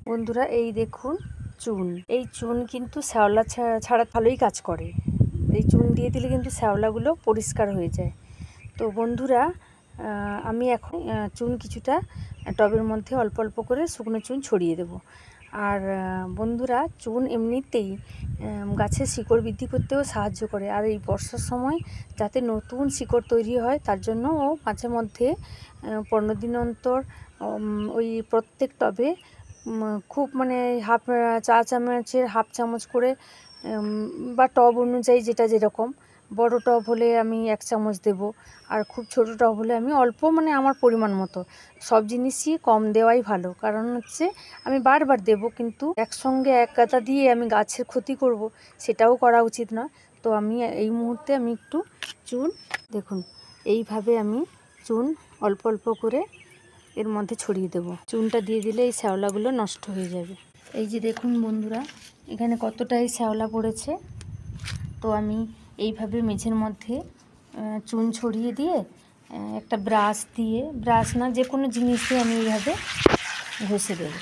বন্ধুরা এই দেখুন চুন, এই চুন কিন্তু শ্যাওলা ছাড়া ভালোই কাজ করে। এই চুন দিয়ে দিলে কিন্তু শ্যাওলাগুলো পরিষ্কার হয়ে যায়। তো বন্ধুরা আমি এখন চুন কিছুটা টবের মধ্যে অল্প অল্প করে শুকনো চুন ছড়িয়ে দেব। আর বন্ধুরা চুন এমনিতেই গাছের শিকড় বৃদ্ধি করতেও সাহায্য করে। আর এই বর্ষার সময় যাতে নতুন শিকড় তৈরি হয় তার জন্য ও মাঝে মধ্যে 15 দিন অন্তর ওই প্রত্যেক টবে খুব মানে চা চামচের হাফ চামচ করে বা টব অনুযায়ী যেটা যেরকম, বড় টব হলে আমি 1 চামচ দেব, আর খুব ছোট টব হলে আমি অল্প মানে আমার পরিমাণ মতো। সব জিনিসই কম দেওয়াই ভালো, কারণ হচ্ছে আমি বারবার দেব কিন্তু একসঙ্গে এক গাদা দিয়ে আমি গাছের ক্ষতি করব, সেটাও করা উচিত না। তো আমি এই মুহূর্তে আমি একটু চুন দেখুন এইভাবে আমি চুন অল্প অল্প করে এর মধ্যে ছড়িয়ে দেব। চুনটা দিয়ে দিলে এই শ্যাওলাগুলো নষ্ট হয়ে যাবে। এই যে দেখুন বন্ধুরা এখানে কতটাই শ্যাওলা পড়েছে। তো আমি এইভাবে মেঝের মধ্যে চুন ছড়িয়ে দিয়ে একটা ব্রাশ না যে কোনো জিনিস দিয়ে আমি এইভাবে ঘষে দেব।